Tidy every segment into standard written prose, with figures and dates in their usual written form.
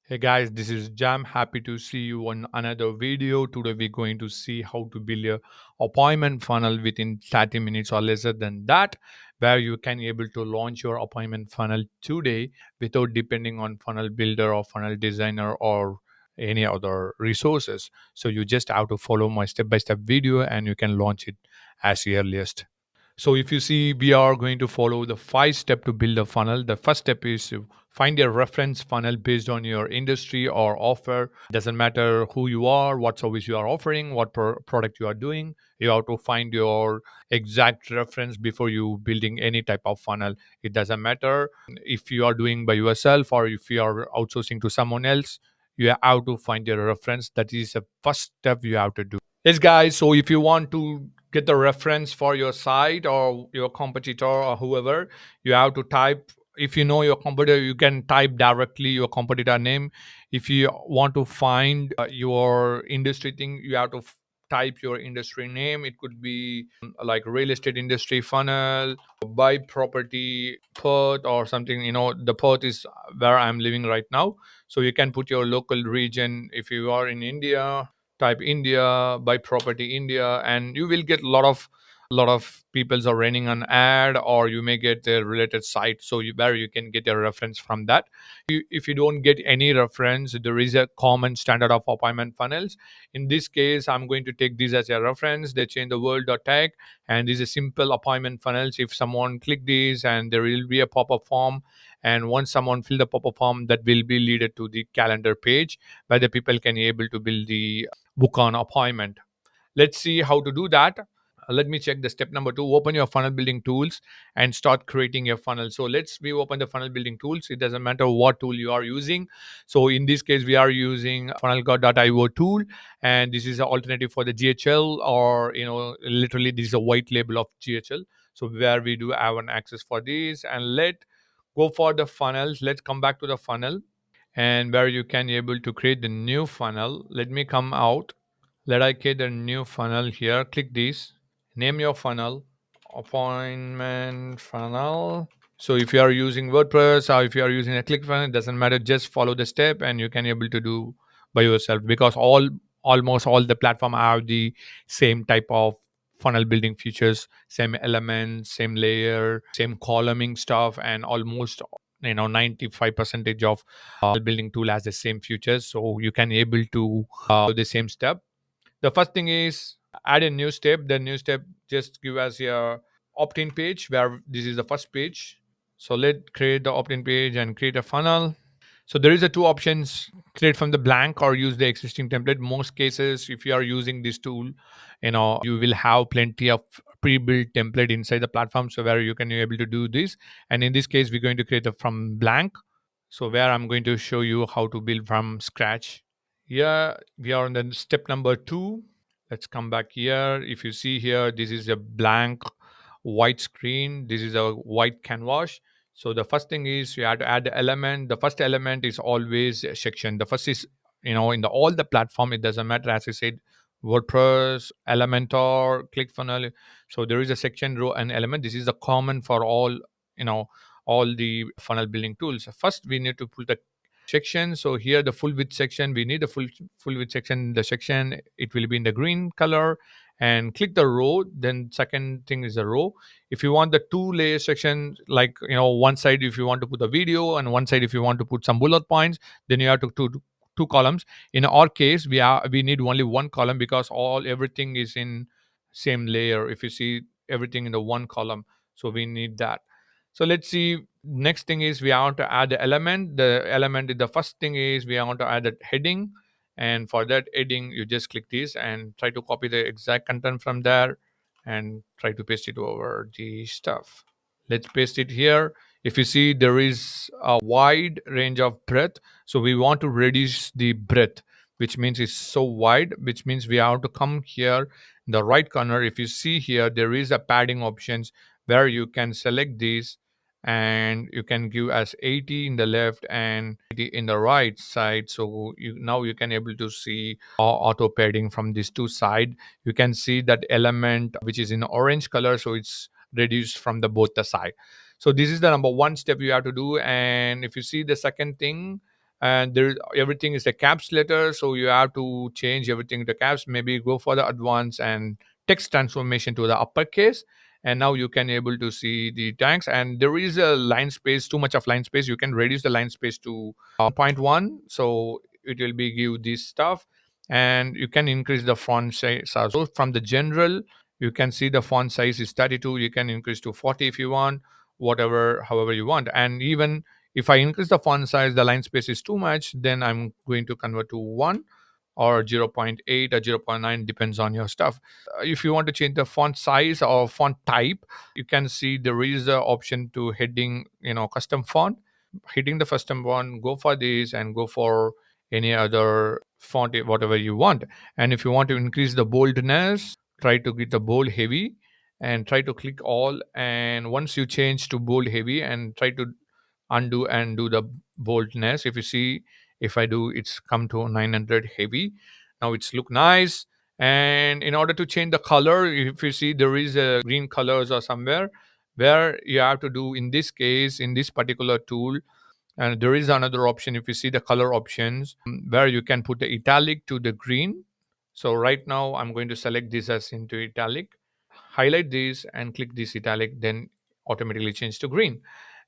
Hey guys, this is Jam. Happy to see you on another video. Today we're going to see how to build your appointment funnel within 30 minutes or lesser than that, where you can able to launch your appointment funnel today without depending on funnel builder or funnel designer or any other resources. So you just have to follow my step-by-step video and you can launch it as earliest. So if you see, we are going to follow the 5 step to build a funnel. The first step is to find a reference funnel based on your industry or offer. Doesn't matter who you are, what service you are offering, what product you are doing. You have to find your exact reference before you building any type of funnel. It doesn't matter if you are doing by yourself or if you are outsourcing to someone else. You have to find your reference. That is the first step you have to do. Yes, guys. So if you want to get the reference for your site or your competitor or whoever, you have to type. If you know your competitor, you can type directly your competitor name. If you want to find your industry thing, you have to type your industry name. It could be like real estate industry funnel, buy property, Perth or something. The Perth is where I'm living right now. So you can put your local region. If you are in India, type India, buy property India, and you will get a lot of peoples are running an ad, or you may get a related site, so where you can get a reference from that. If you don't get any reference, there is a common standard of appointment funnels. In this case, I'm going to take this as a reference. They change the world.tech, and this is simple appointment funnels. If someone click this, and there will be a pop-up form, and once someone fill the pop-up form, that will be leaded to the calendar page where the people can able to build the book on appointment. Let's see how to do that. Let me check the step number 2. Open your funnel building tools and start creating your funnel. So let's we open the funnel building tools. It doesn't matter what tool you are using. So in this case, we are using funnelgod.io tool, and this is an alternative for the GHL, or literally this is a white label of GHL. So where we do have an access for this, and let go for the funnels. Let's come back to the funnel, and where you can able to create the new funnel. Let me come out. Let I create a new funnel here. Click this. Name your funnel. Appointment funnel. So if you are using WordPress or if you are using a ClickFunnels, it doesn't matter. Just follow the step, and you can able to do by yourself, because almost all the platform have the same type of funnel building features, same elements, same layer, same columning stuff, and almost 95 percentage of building tool has the same features, so you can able to do the same step. The first thing is add a new step. The new step just give us a opt-in page, where this is the first page. So let create the opt-in page and create a funnel. So there is a two options: create from the blank or use the existing template. Most cases, if you are using this tool, you will have plenty of pre-built template inside the platform, so where you can be able to do this. And in this case, we're going to create a from blank. So where I'm going to show you how to build from scratch. Here we are on the step number 2. Let's come back here. If you see here, this is a blank white screen. This is a white canvas. So the first thing is you have to add the element. The first element is always a section. The first is, in the all the platform, it doesn't matter, as I said, WordPress, Elementor, ClickFunnels. So there is a section, row, and element. This is the common for all the funnel building tools. First, we need to put the section. So here the full width section, we need a full width section. The section, it will be in the green color, and click the row. Then second thing is the row. If you want the two layer section, like one side if you want to put a video, and one side if you want to put some bullet points, then you have to two columns. In our case, we need only one column, because everything is in same layer. If you see everything in the one column, so we need that. So let's see. Next thing is we want to add the element. The first thing is we want to add a heading, and for that heading, you just click this and try to copy the exact content from there, and try to paste it over the stuff. Let's paste it here. If you see, there is a wide range of breadth, so we want to reduce the breadth, which means it's so wide, which means we have to come here in the right corner. If you see here, there is a padding options, where you can select these, and you can give as 80 in the left and 80 in the right side. So now you can able to see auto padding from these two side. You can see that element which is in orange color, so it's reduced from the both the side. So this is the number one step you have to do. And if you see the second thing, and there everything is a caps letter, so you have to change everything to caps. Maybe go for the advanced and text transformation to the uppercase, and now you can able to see the tanks. And there is a line space, too much of line space. You can reduce the line space to 0.1, so it will be give this stuff. And you can increase the font size. So from the general, you can see the font size is 32. You can increase to 40 if you want, whatever, however you want. And even if I increase the font size, the line space is too much, then I'm going to convert to 1 or zero point 0.8 or zero point 0.9, depends on your stuff. If you want to change the font size or font type, you can see there is a option to heading, custom font. Hitting the custom one, go for this and go for any other font, whatever you want. And if you want to increase the boldness, try to get the bold heavy and try to click all. And once you change to bold heavy and try to undo and do the boldness, if you see, if I do, it's come to 900 heavy. Now it's look nice. And in order to change the color, if you see, there is a green colors or somewhere where you have to do, in this case, in this particular tool. And there is another option, if you see the color options, where you can put the italic to the green. So right now I'm going to select this as into italic, highlight this and click this italic, then automatically change to green.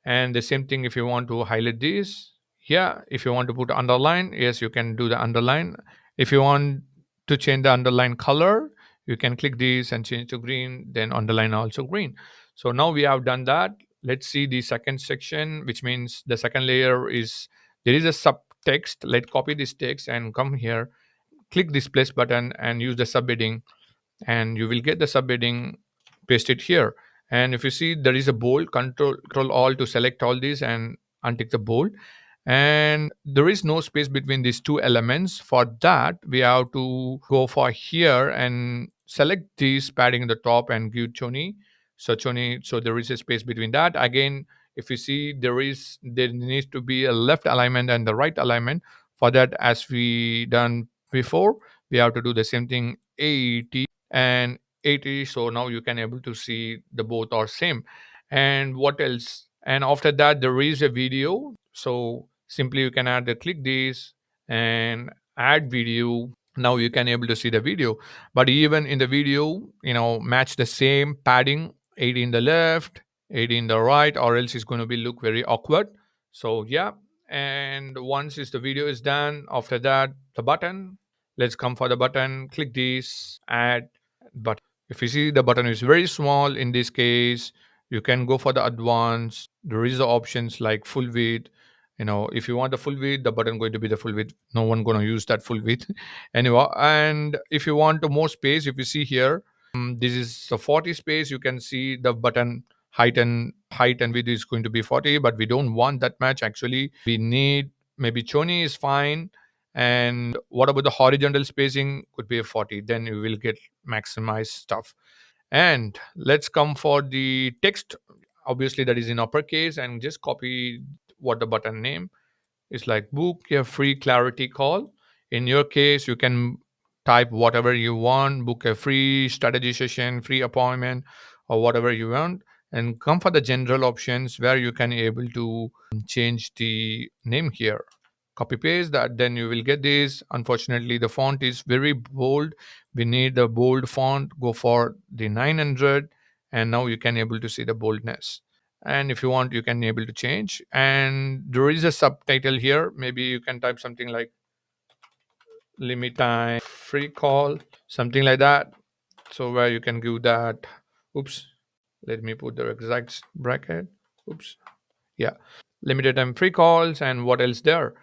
And the same thing if you want to highlight this. Yeah, if you want to put underline, yes, you can do the underline. If you want to change the underline color, you can click this and change to green, then underline also green. So now we have done that. Let's see the second section, which means the second layer is, there is a subtext. Let's copy this text and come here, click this place button and use the subheading, and you will get the subheading, paste it here. And if you see, there is a bold, control all to select all these and untick the bold. And there is no space between these two elements. For that, we have to go for here and select this padding in the top and give choni. So choni, so there is a space between that. Again, if you see, there needs to be a left alignment and the right alignment. For that, as we done before, we have to do the same thing, 80 and 80. So now you can able to see the both are same. And what else? And after that, there is a video. So simply you can add the, click this and add video. Now you can able to see the video. But even in the video, match the same padding, 80 in the left, 80 in the right, or else it's going to be look very awkward. So yeah. And once is the video is done, after that, the button, let's come for the button, click this, add button. If you see, the button is very small in this case, you can go for the advanced. There is the options like full width. If you want the full width, the button going to be the full width. No one going to use that full width anyway. And if you want more space, if you see here, this is the 40 space. You can see the button height and width is going to be 40, but we don't want that much. Actually, we need, maybe choni is fine. And what about the horizontal spacing? Could be a 40, then you will get maximized stuff. And let's come for the text. Obviously that is in uppercase, and just copy what the button name is, like book a free clarity call. In your case, you can type whatever you want, book a free strategy session, free appointment, or whatever you want. And come for the general options where you can able to change the name here. Copy paste that, then you will get this. Unfortunately, the font is very bold. We need the bold font, go for the 900. And now you can able to see the boldness. And if you want, you can able to change. And there is a subtitle here. Maybe you can type something like limit time free call, something like that. So where you can give that, oops, let me put the exact bracket. Oops. Yeah, limited time free calls. And what else there?